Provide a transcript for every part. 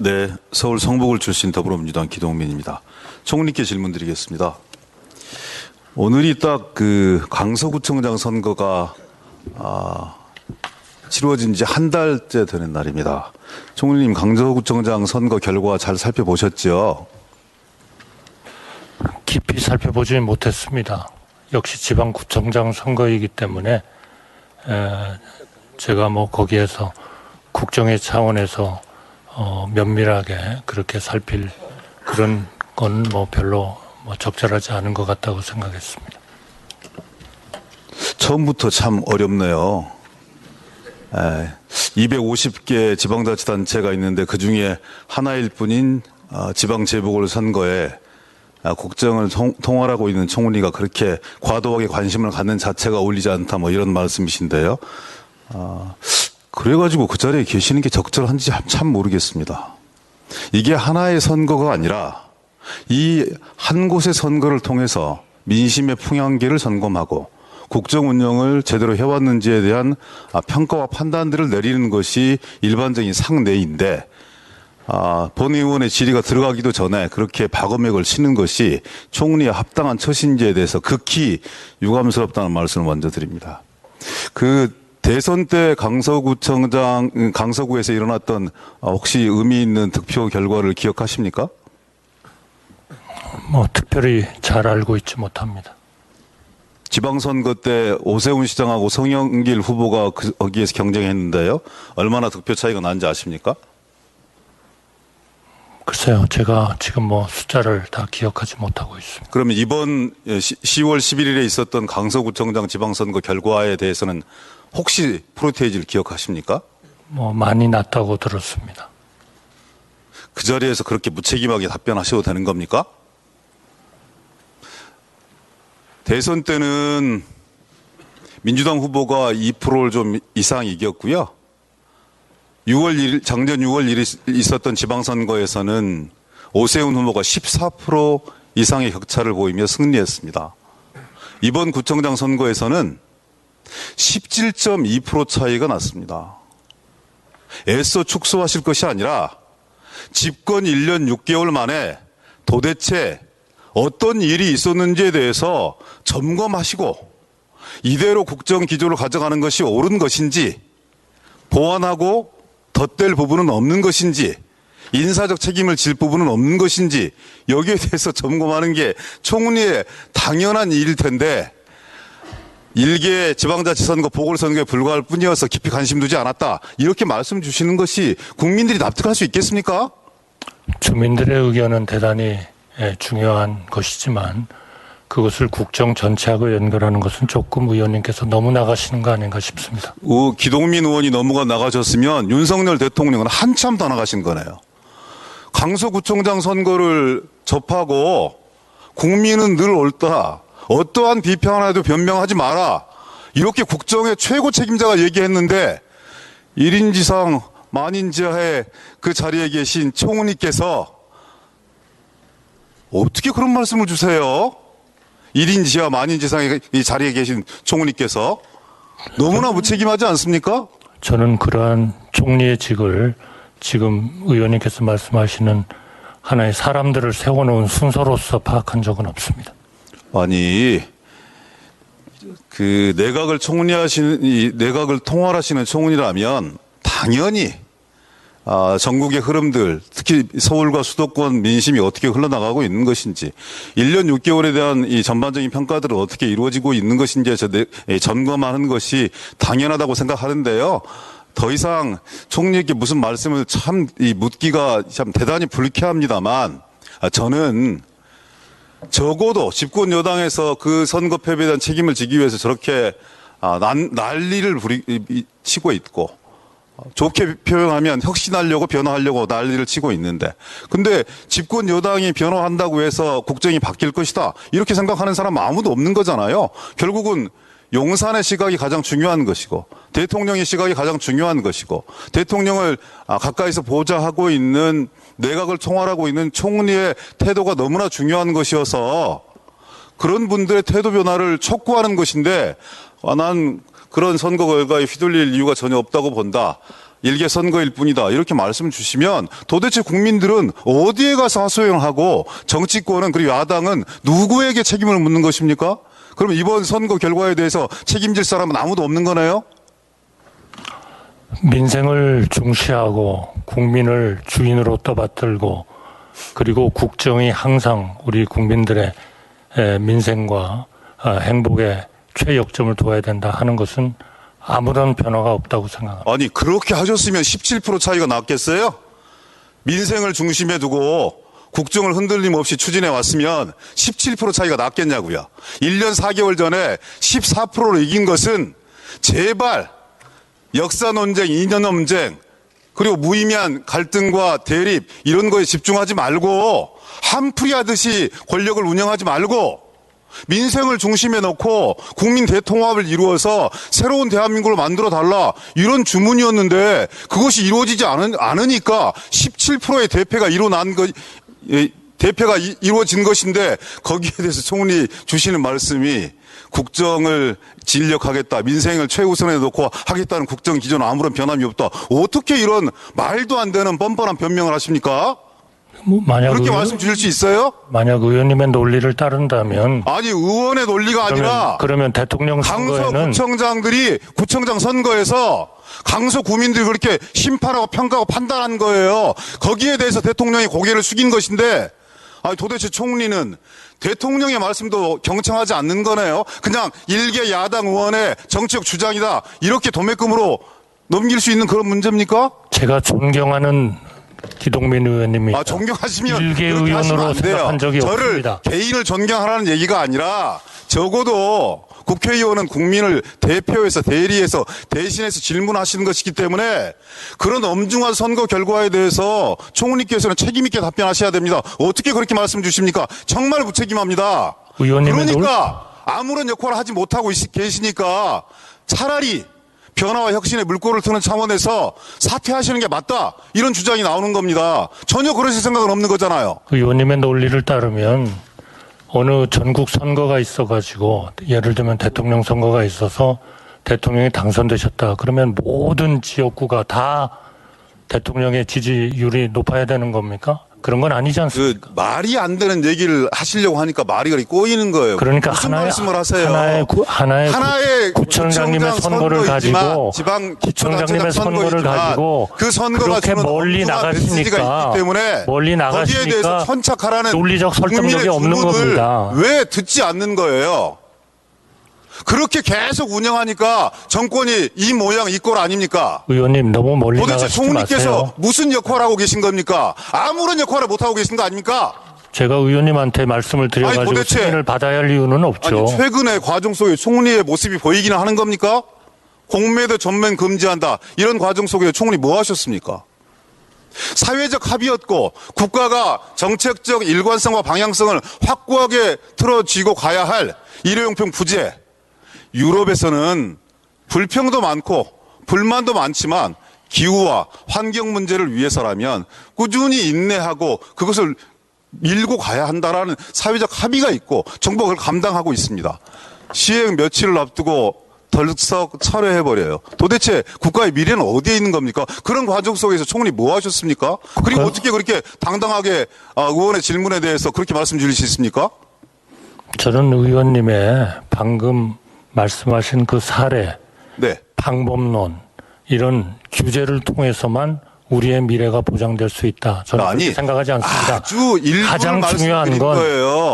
네, 서울 성북을 출신 더불어민주당 기동민입니다. 총리께 질문드리겠습니다. 오늘이 딱 그 강서구청장 선거가 치루어진 지 한 달째 되는 날입니다. 총리님, 강서구청장 선거 결과 잘 살펴보셨죠? 깊이 살펴보지 못했습니다. 역시 지방구청장 선거이기 때문에 제가 뭐 거기에서 국정의 차원에서 면밀하게 그렇게 살필 그런 건 뭐 별로 적절하지 않은 것 같다고 생각했습니다. 처음부터 참 어렵네요. 250개 지방자치단체가 있는데 그중에 하나일 뿐인 지방재보궐선거에 국정을 통할하고 있는 총리가 그렇게 과도하게 관심을 갖는 자체가 어울리지 않다, 뭐 이런 말씀이신데요. 그래가지고 그 자리에 계시는 게 적절한지 참 모르겠습니다. 이게 하나의 선거가 아니라 이 한 곳의 선거를 통해서 민심의 풍향계를 점검하고 국정 운영을 제대로 해왔는지에 대한 평가와 판단들을 내리는 것이 일반적인 상례인데, 본 의원의 질의가 들어가기도 전에 그렇게 박음액을 치는 것이 총리의 합당한 처신지에 대해서 극히 유감스럽다는 말씀을 먼저 드립니다. 그 대선 때 강서구에서 일어났던 혹시 의미 있는 득표 결과를 기억하십니까? 특별히 잘 알고 있지 못합니다. 지방선거 때 오세훈 시장하고 송영길 후보가 거기에서 경쟁했는데요. 얼마나 득표 차이가 난지 아십니까? 글쎄요, 제가 지금 숫자를 다 기억하지 못하고 있습니다. 그러면 이번 10월 11일에 있었던 강서구청장 지방선거 결과에 대해서는 혹시 프로테이지를 기억하십니까? 많이 낮다고 들었습니다. 그 자리에서 그렇게 무책임하게 답변하셔도 되는 겁니까? 대선 때는 민주당 후보가 2%를 좀 이상 이겼고요. 작년 6월 1일 있었던 지방선거에서는 오세훈 후보가 14% 이상의 격차를 보이며 승리했습니다. 이번 구청장 선거에서는 17.2% 차이가 났습니다. 애써 축소하실 것이 아니라 집권 1년 6개월 만에 도대체 어떤 일이 있었는지에 대해서 점검하시고 이대로 국정 기조를 가져가는 것이 옳은 것인지, 보완하고 덧댈 부분은 없는 것인지, 인사적 책임을 질 부분은 없는 것인지, 여기에 대해서 점검하는 게 총리의 당연한 일일 텐데, 일개 지방자치선거 보궐선거에 불과할 뿐이어서 깊이 관심 두지 않았다, 이렇게 말씀 주시는 것이 국민들이 납득할 수 있겠습니까? 주민들의 의견은 대단히 중요한 것이지만 그것을 국정 전체하고 연결하는 것은 조금 의원님께서 너무 나가시는 거 아닌가 싶습니다. 기동민 의원이 너무가 나가셨으면 윤석열 대통령은 한참 더 나가신 거네요. 강서구청장 선거를 접하고 국민은 늘 옳다, 어떠한 비판 하나도 변명하지 마라, 이렇게 국정의 최고 책임자가 얘기했는데 1인지상 만인지하의 그 자리에 계신 총리께서 어떻게 그런 말씀을 주세요? 1인지하 만인지상의 이 자리에 계신 총리께서 너무나 무책임하지 않습니까? 저는 그러한 총리의 직을 지금 의원님께서 말씀하시는 하나의 사람들을 세워놓은 순서로서 파악한 적은 없습니다. 아니, 그 내각을 통할하시는 총리라면 당연히 전국의 흐름들, 특히 서울과 수도권 민심이 어떻게 흘러나가고 있는 것인지, 1년 6개월에 대한 이 전반적인 평가들은 어떻게 이루어지고 있는 것인지에 점검하는 것이 당연하다고 생각하는데요. 더 이상 총리에게 무슨 말씀을 묻기가 참 대단히 불쾌합니다만, 저는 적어도 집권 여당에서 그 선거 패배에 대한 책임을 지기 위해서 저렇게 난리를 치고 있고, 좋게 표현하면 혁신하려고 변화하려고 난리를 치고 있는데, 근데 집권 여당이 변화한다고 해서 국정이 바뀔 것이다, 이렇게 생각하는 사람은 아무도 없는 거잖아요. 결국은 용산의 시각이 가장 중요한 것이고, 대통령의 시각이 가장 중요한 것이고, 대통령을 가까이서 보좌하고 있는, 내각을 통할하고 있는 총리의 태도가 너무나 중요한 것이어서 그런 분들의 태도 변화를 촉구하는 것인데, 난 그런 선거 결과에 휘둘릴 이유가 전혀 없다고 본다, 일개 선거일 뿐이다. 이렇게 말씀 주시면 도대체 국민들은 어디에 가서 하소연하고 정치권은 그리고 야당은 누구에게 책임을 묻는 것입니까? 그럼 이번 선거 결과에 대해서 책임질 사람은 아무도 없는 거네요? 민생을 중시하고 국민을 주인으로 떠받들고 그리고 국정이 항상 우리 국민들의 민생과 행복에 최역점을 둬야 된다 하는 것은 아무런 변화가 없다고 생각합니다. 아니 그렇게 하셨으면 17% 차이가 났겠어요? 민생을 중심에 두고 국정을 흔들림 없이 추진해 왔으면 17% 차이가 났겠냐고요. 1년 4개월 전에 14%로 이긴 것은 제발 역사 논쟁, 이념 논쟁, 그리고 무의미한 갈등과 대립 이런 거에 집중하지 말고 한풀이 하듯이 권력을 운영하지 말고 민생을 중심에 놓고 국민 대통합을 이루어서 새로운 대한민국을 만들어 달라 이런 주문이었는데 그것이 이루어지지 않으니까 17%의 대패가 이루어진 것인데 거기에 대해서 총리 주시는 말씀이 국정을 진력하겠다, 민생을 최우선에 놓고 하겠다는 국정 기조는 아무런 변함이 없다. 어떻게 이런 말도 안 되는 뻔뻔한 변명을 하십니까? 그렇게 말씀 주실 수 있어요? 만약 의원님의 논리를 따른다면 아니 의원의 논리가 아니라 그러면 대통령 강서 선거에는 구청장들이 구청장 선거에서 강서 구민들이 그렇게 심판하고 평가하고 판단한 거예요. 거기에 대해서 대통령이 고개를 숙인 것인데 아니 도대체 총리는 대통령의 말씀도 경청하지 않는 거네요. 그냥 일개 야당 의원의 정치적 주장이다 이렇게 도매금으로 넘길 수 있는 그런 문제입니까? 제가 존경하는 기동민 의원님이 존경하시면 일개 그렇게 하시면 의원으로 안 돼요. 생각한 적이 저를 없습니다. 개인을 존경하라는 얘기가 아니라 적어도 국회의원은 국민을 대표해서 대리해서 대신해서 질문하시는 것이기 때문에 그런 엄중한 선거 결과에 대해서 총리께서는 책임 있게 답변하셔야 됩니다. 어떻게 그렇게 말씀 주십니까? 정말 무책임합니다. 그러니까 아무런 역할을 하지 못하고 계시니까 차라리 변화와 혁신의 물꼬를 트는 차원에서 사퇴하시는 게 맞다. 이런 주장이 나오는 겁니다. 전혀 그러실 생각은 없는 거잖아요. 의원님의 논리를 따르면 어느 전국 선거가 있어가지고 예를 들면 대통령 선거가 있어서 대통령이 당선되셨다. 그러면 모든 지역구가 다 대통령의 지지율이 높아야 되는 겁니까? 그런 건 아니지 않습니까? 말이 안 되는 얘기를 하시려고 하니까 말이 그렇게 꼬이는 거예요. 그러니까 무슨 말씀을 하세요? 하나의 구청장님의 선거를 가지고 구청장님의 선거를 가지고 그 선거가 그렇게 멀리 나가시니까 있기 때문에 거기에 대해서 천착하라는 논리적 설득력이 없는 겁니다. 왜 듣지 않는 거예요? 그렇게 계속 운영하니까 정권이 이 모양 이 꼴 아닙니까? 의원님 너무 멀리 도대체 나가시지 총리께서 마세요. 무슨 역할을 하고 계신 겁니까? 아무런 역할을 못 하고 계신 거 아닙니까? 제가 의원님한테 말씀을 드려가지고 도대체 승인을 받아야 할 이유는 없죠. 아니 최근의 과정 속에 총리의 모습이 보이기는 하는 겁니까? 공매도 전면 금지한다. 이런 과정 속에 총리 뭐 하셨습니까? 사회적 합의였고 국가가 정책적 일관성과 방향성을 확고하게 틀어쥐고 가야 할 일회용품 부재. 유럽에서는 불평도 많고 불만도 많지만 기후와 환경 문제를 위해서라면 꾸준히 인내하고 그것을 밀고 가야 한다라는 사회적 합의가 있고 정부가 그걸 감당하고 있습니다. 시행 며칠을 앞두고 덜썩 철회해버려요. 도대체 국가의 미래는 어디에 있는 겁니까? 그런 과정 속에서 총리 뭐 하셨습니까? 그리고 어떻게 그렇게 당당하게 의원의 질문에 대해서 그렇게 말씀 주실 수 있습니까? 저는 의원님의 방금 말씀하신 그 사례, 네. 방법론 이런 규제를 통해서만 우리의 미래가 보장될 수 있다. 저는 그렇게 생각하지 않습니다. 아주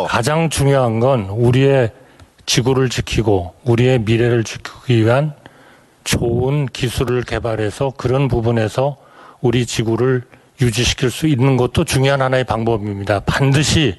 가장 중요한 건 우리의 지구를 지키고 우리의 미래를 지키기 위한 좋은 기술을 개발해서 그런 부분에서 우리 지구를 유지시킬 수 있는 것도 중요한 하나의 방법입니다. 반드시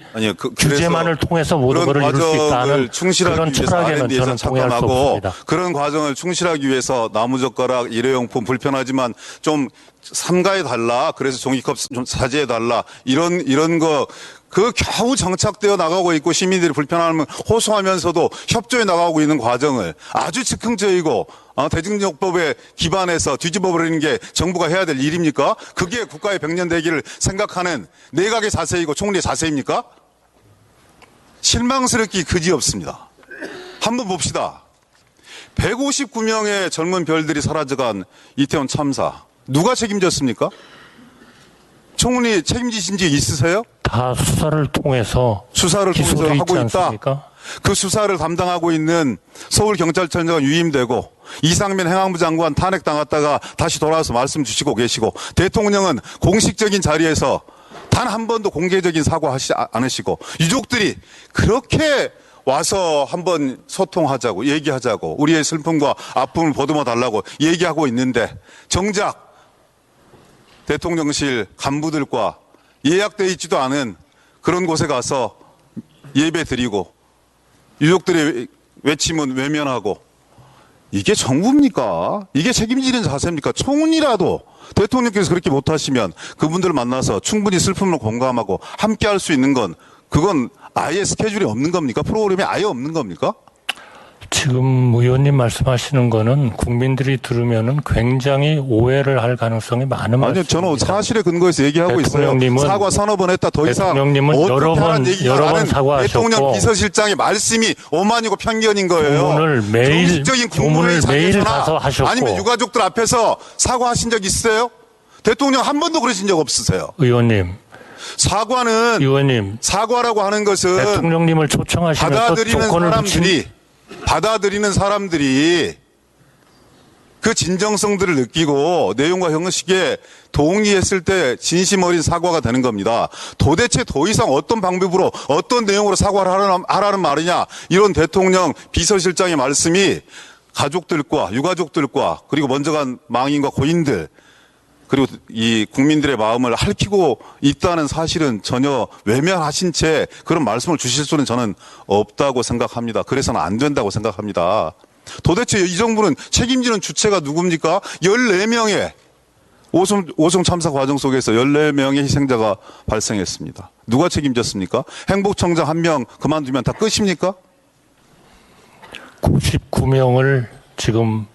규제만을 통해서 모든 것을 이룰 수 있다는 그런 철학에는 저는 동의할 수 없습니다. 그런 과정을 충실하기 위해서 나무젓가락, 일회용품 불편하지만 좀 삼가해 달라. 그래서 종이컵 좀 자제해 달라. 이런 거 그 겨우 정착되어 나가고 있고 시민들이 불편함을 호소하면서도 협조해 나가고 있는 과정을 아주 즉흥적이고 대중요법에 기반해서 뒤집어버리는 게 정부가 해야 될 일입니까? 그게 국가의 백년대기를 생각하는 내각의 자세이고 총리의 자세입니까? 실망스럽기 그지없습니다. 한번 봅시다. 159명의 젊은 별들이 사라져간 이태원 참사. 누가 책임졌습니까? 총리 책임지신 지 있으세요? 다 수사를 통해서 수사를 통해서 기소돼 있지 하고 있다. 않습니까? 그 수사를 담당하고 있는 서울경찰청장은 유임되고 이상민 행안부 장관 탄핵당했다가 다시 돌아와서 말씀 주시고 계시고 대통령은 공식적인 자리에서 단 한 번도 공개적인 사과하지 않으시고 유족들이 그렇게 와서 한번 소통하자고 얘기하자고 우리의 슬픔과 아픔을 보듬어 달라고 얘기하고 있는데 정작 대통령실 간부들과 예약되어 있지도 않은 그런 곳에 가서 예배 드리고 유족들의 외침은 외면하고 이게 정부입니까? 이게 책임지는 자세입니까? 총리라도 대통령께서 그렇게 못하시면 그분들을 만나서 충분히 슬픔을 공감하고 함께 할 수 있는 건 그건 아예 스케줄이 없는 겁니까? 프로그램이 아예 없는 겁니까? 지금 의원님 말씀하시는 거는 국민들이 들으면은 굉장히 오해를 할 가능성이 많은 아니요, 말씀입니다. 저는 사실에 근거해서 얘기하고 있어요. 대통령님은- 사과 서너 번 했다. 더 이상 대통령님은 어떻게 여러 번- 하라는 얘기가 여러 번 나는 사과하셨고 대통령 비서실장의 말씀이 오만이고 편견인 거예요. 조문을 매일- 정식적인 조문을 국무회의 매일 자리에서나 가서 하셨고. 아니면 유가족들 앞에서 사과하신 적 있어요? 대통령 한 번도 그러신 적 없으세요. 의원님, 사과는 의원님, 사과라고 하는 것은 대통령님을 초청하시면서 조건을 붙인 받아들이는 사람들이 그 진정성들을 느끼고 내용과 형식에 동의했을 때 진심 어린 사과가 되는 겁니다. 도대체 더 이상 어떤 방법으로 어떤 내용으로 사과를 하라는 말이냐 이런 대통령 비서실장의 말씀이 가족들과 유가족들과 그리고 먼저 간 망인과 고인들 그리고 이 국민들의 마음을 핥히고 있다는 사실은 전혀 외면하신 채 그런 말씀을 주실 수는 저는 없다고 생각합니다. 그래서는 안 된다고 생각합니다. 도대체 이 정부는 책임지는 주체가 누굽니까? 14명의 오송 참사 과정 속에서 14명의 희생자가 발생했습니다. 누가 책임졌습니까? 행복청장 한 명 그만두면 다 끝입니까? 99명을 지금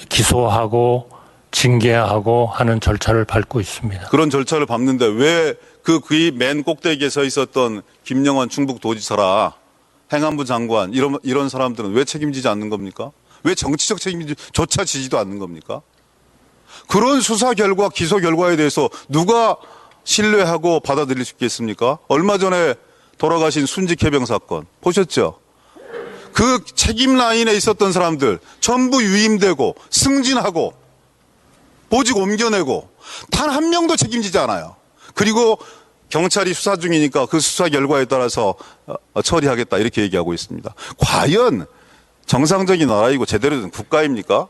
기소하고 징계하고 하는 절차를 밟고 있습니다. 그런 절차를 밟는데 왜 그 귀 맨 꼭대기에 서 있었던 김영환 충북도지사라 행안부 장관 이런 사람들은 왜 책임지지 않는 겁니까? 왜 정치적 책임조차 지지도 않는 겁니까? 그런 수사 결과 기소 결과에 대해서 누가 신뢰하고 받아들일 수 있겠습니까? 얼마 전에 돌아가신 순직 해병 사건 보셨죠? 그 책임 라인에 있었던 사람들 전부 유임되고 승진하고 보직 옮겨내고 단 한 명도 책임지지 않아요. 그리고 경찰이 수사 중이니까 그 수사 결과에 따라서 처리하겠다 이렇게 얘기하고 있습니다. 과연 정상적인 나라이고 제대로 된 국가입니까?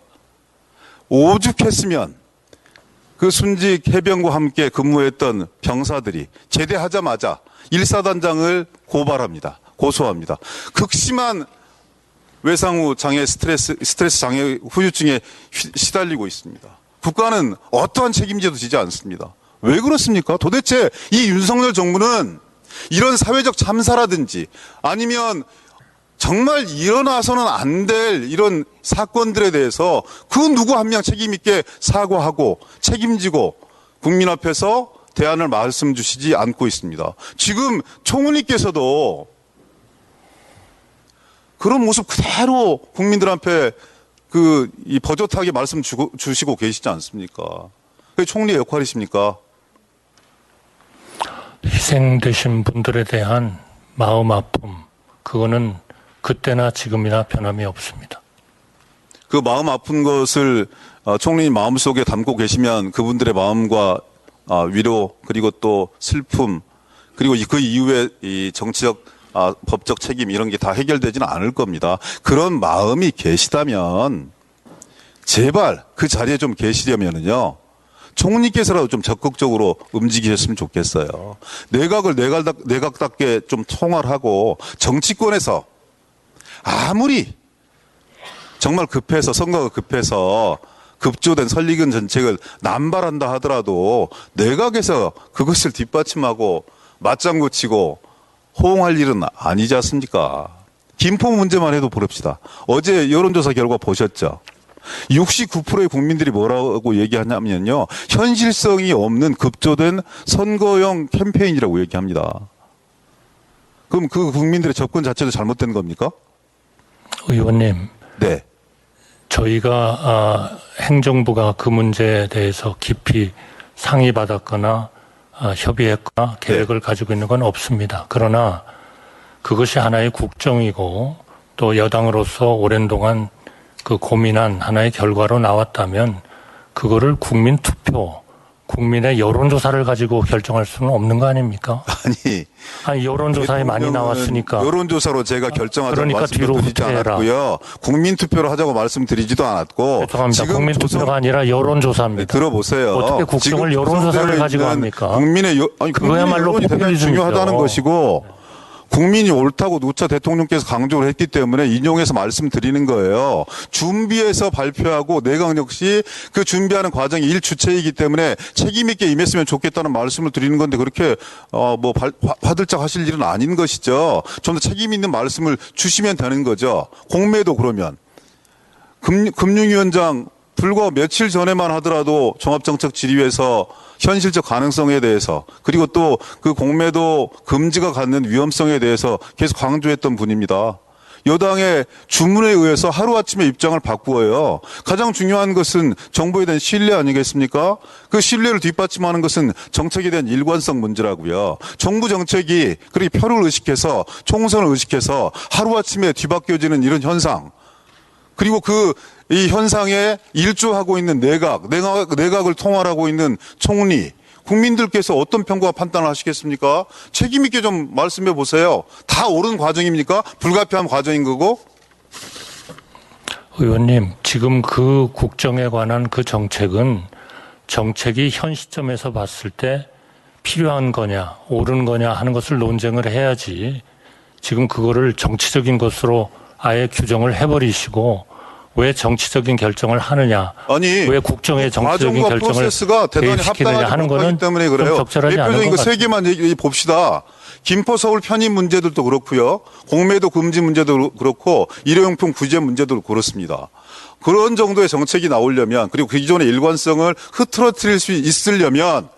오죽했으면 그 순직 해병과 함께 근무했던 병사들이 제대하자마자 1사단장을 고발합니다. 고소합니다. 극심한 외상후 장애 스트레스 장애 후유증에 시달리고 있습니다. 국가는 어떠한 책임제도 지지 않습니다. 왜 그렇습니까? 도대체 이 윤석열 정부는 이런 사회적 참사라든지 아니면 정말 일어나서는 안 될 이런 사건들에 대해서 그 누구 한 명 책임 있게 사과하고 책임지고 국민 앞에서 대안을 말씀 주시지 않고 있습니다. 지금 총리께서도 그런 모습 그대로 국민들 앞에 이 버젓하게 말씀 주시고 계시지 않습니까? 그게 총리의 역할이십니까? 희생되신 분들에 대한 마음 아픔, 그거는 그때나 지금이나 변함이 없습니다. 그 마음 아픈 것을 총리님 마음속에 담고 계시면 그분들의 마음과 위로 그리고 또 슬픔 그리고 그 이후에 이 정치적 법적 책임 이런 게 다 해결되지는 않을 겁니다. 그런 마음이 계시다면 제발 그 자리에 좀 계시려면은요. 총리께서라도 좀 적극적으로 움직이셨으면 좋겠어요. 내각을 내각답게 좀 통할하고 정치권에서 아무리 정말 급해서 선거가 급해서 급조된 설리근 정책을 남발한다 하더라도 내각에서 그것을 뒷받침하고 맞장구 치고 호응할 일은 아니지 않습니까? 김포 문제만 해도 보릅시다. 어제 여론조사 결과 보셨죠? 69%의 국민들이 뭐라고 얘기하냐면요. 현실성이 없는 급조된 선거용 캠페인이라고 얘기합니다. 그럼 그 국민들의 접근 자체도 잘못된 겁니까? 의원님, 네. 저희가 행정부가 그 문제에 대해서 깊이 상의받았거나 협의했거나 계획을 가지고 있는 건 없습니다. 그러나 그것이 하나의 국정이고 또 여당으로서 오랜 동안 그 고민한 하나의 결과로 나왔다면 그거를 국민 투표, 국민의 여론조사를 가지고 결정할 수는 없는 거 아닙니까? 아니 여론조사에 많이 나왔으니까. 여론조사로 제가 결정하자고 그러니까 뒤로 말씀드리지 후퇴해라. 않았고요. 국민투표로 하자고 말씀드리지도 않았고. 죄송합니다. 국민투표가 아니라 여론조사입니다. 들어보세요. 어떻게 국정을 여론조사를 가지고 합니까? 국민의 그거야말로 여론이 대단히 포퓰리즘이죠. 중요하다는 것이고 국민이 옳다고 누차 대통령께서 강조를 했기 때문에 인용해서 말씀드리는 거예요. 준비해서 발표하고 내각 역시 그 준비하는 과정이 일주체이기 때문에 책임 있게 임했으면 좋겠다는 말씀을 드리는 건데 그렇게 화들짝 하실 일은 아닌 것이죠. 좀 더 책임 있는 말씀을 주시면 되는 거죠. 공매도 그러면 금융위원장 불과 며칠 전에만 하더라도 종합정책질의회에서 현실적 가능성에 대해서 그리고 또 그 공매도 금지가 갖는 위험성에 대해서 계속 강조했던 분입니다. 여당의 주문에 의해서 하루아침에 입장을 바꾸어요. 가장 중요한 것은 정부에 대한 신뢰 아니겠습니까? 그 신뢰를 뒷받침하는 것은 정책에 대한 일관성 문제라고요. 정부 정책이 그렇게 표를 의식해서 총선을 의식해서 하루아침에 뒤바뀌어지는 이런 현상 그리고 이 현상에 일조하고 있는 내각을 통할하고 있는 총리, 국민들께서 어떤 평가와 판단을 하시겠습니까? 책임 있게 좀 말씀해 보세요. 다 옳은 과정입니까? 불가피한 과정인 거고? 의원님, 지금 그 국정에 관한 그 정책이 현 시점에서 봤을 때 필요한 거냐, 옳은 거냐 하는 것을 논쟁을 해야지 지금 그거를 정치적인 것으로 아예 규정을 해버리시고 왜 정치적인 결정을 하느냐, 아니, 왜 국정의 정치적인 과정과 결정을 프로세스가 대단히 대입시키느냐 하는 합당하지 거는 때문에 좀 그래요. 적절하지 않은 대표적인 것 거 세 같습니다. 개만 얘기 봅시다. 김포 서울 편입 문제들도 그렇고요. 공매도 금지 문제도 그렇고 일회용품 구제 문제도 그렇습니다. 그런 정도의 정책이 나오려면 그리고 그 기존의 일관성을 흐트러뜨릴 수 있으려면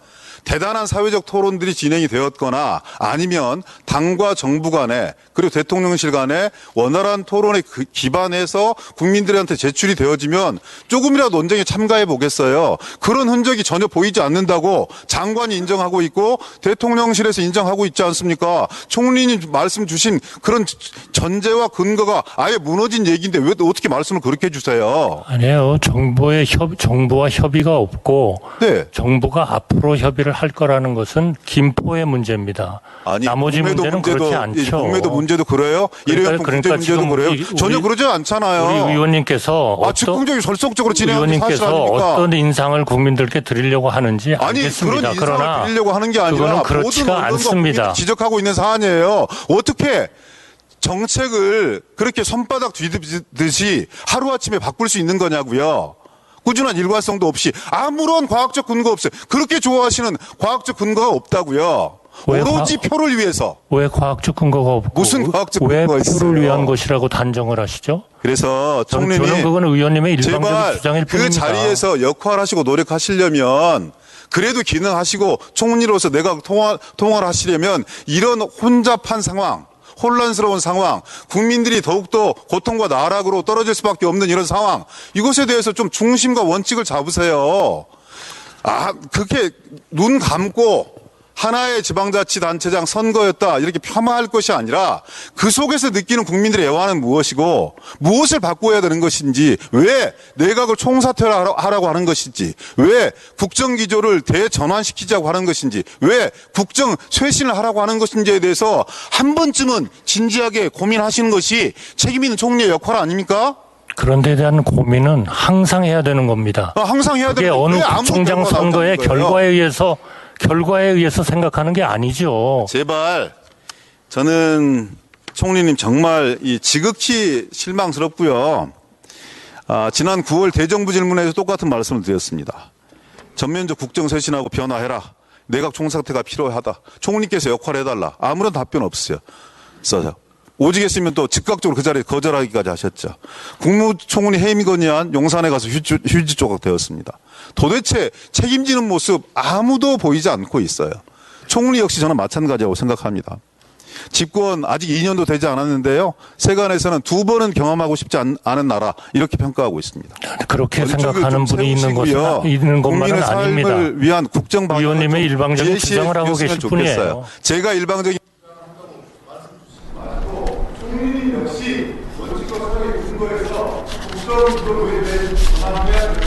대단한 사회적 토론들이 진행이 되었거나 아니면 당과 정부 간에 그리고 대통령실 간에 원활한 토론에 기반해서 국민들한테 제출이 되어지면 조금이라도 논쟁에 참가해 보겠어요. 그런 흔적이 전혀 보이지 않는다고 장관이 인정하고 있고 대통령실에서 인정하고 있지 않습니까? 총리님 말씀 주신 그런 전제와 근거가 아예 무너진 얘기인데 왜 어떻게 말씀을 그렇게 해주세요? 아니에요. 정부와 협의가 없고 네. 정부가 앞으로 협의를 할 거라는 것은 김포의 문제입니다. 아니, 나머지 문제는 그렇지 않죠. 공매도 문제도 그래요? 일회용품 구제 문제도 지금 그래요? 전혀 그러지 않잖아요. 우리 의원님께서 즉흥적이 절속적으로 진행하는 게 사실 의원님께서 아닙니까? 어떤 인상을 국민들께 드리려고 하는지 아니 알겠습니다. 그런 인상을 그러나 드리려고 하는 게 아니라 그거는 모든 그렇지가 언론과 않습니다. 국민들이 지적하고 있는 사안이에요. 어떻게 정책을 그렇게 손바닥 뒤집듯이 하루아침에 바꿀 수 있는 거냐고요. 꾸준한 일관성도 없이 아무런 과학적 근거 없어요. 그렇게 좋아하시는 과학적 근거가 없다고요. 오로지 표를 위해서. 왜 과학적 근거가 없고 무슨 과학적 왜 근거가 표를 있어요? 위한 것이라고 단정을 하시죠? 그래서 총리님 저는 그건 의원님의 일방적인 제발 주장일 그 뿐입니다. 자리에서 역할하시고 노력하시려면 그래도 기능하시고 총리로서 내가 통화를 하시려면 이런 혼잡한 상황 혼란스러운 상황, 국민들이 더욱더 고통과 나락으로 떨어질 수밖에 없는 이런 상황, 이것에 대해서 좀 중심과 원칙을 잡으세요. 그렇게 눈 감고 하나의 지방자치단체장 선거였다 이렇게 폄하할 것이 아니라 그 속에서 느끼는 국민들의 애환은 무엇이고 무엇을 바꿔야 되는 것인지 왜 내각을 총사퇴하라고 하는 것인지 왜 국정기조를 대전환시키자고 하는 것인지 왜 국정 쇄신을 하라고 하는 것인지에 대해서 한 번쯤은 진지하게 고민하시는 것이 책임 있는 총리의 역할 아닙니까? 그런 데 대한 고민은 항상 해야 되는 겁니다. 항상 해야 그게 되는 어느 왜 아무 구청장 결과가 선거의 나오는 거예요? 결과에 의해서 생각하는 게 아니죠. 제발 저는 총리님 정말 지극히 실망스럽고요. 지난 9월 대정부 질문에서 똑같은 말씀을 드렸습니다. 전면적 국정쇄신하고 변화해라. 내각 총사퇴가 필요하다. 총리께서 역할을 해달라. 아무런 답변 없어요. 오직했으면 또 즉각적으로 그 자리에 거절하기까지 하셨죠. 국무총리 해임 건의안 용산에 가서 휴지 조각 되었습니다. 도대체 책임지는 모습 아무도 보이지 않고 있어요. 총리 역시 저는 마찬가지라고 생각합니다. 집권 아직 2년도 되지 않았는데요. 세간에서는 2번은 경험하고 싶지 않은 나라 이렇게 평가하고 있습니다. 그렇게 생각하는 좀 분이 있는 세우시고요. 것은 있는 것만은 국민의 아닙니다. 삶을 위한 국정 방향을 의원님의 좀 일방적인 제시해 주장을 하고 주셨으면 계실 좋겠어요. 뿐이에요. 제가 일방적인 총리님 역시 원칙과 사정의 근거에서 국정 기조에 대해 전하면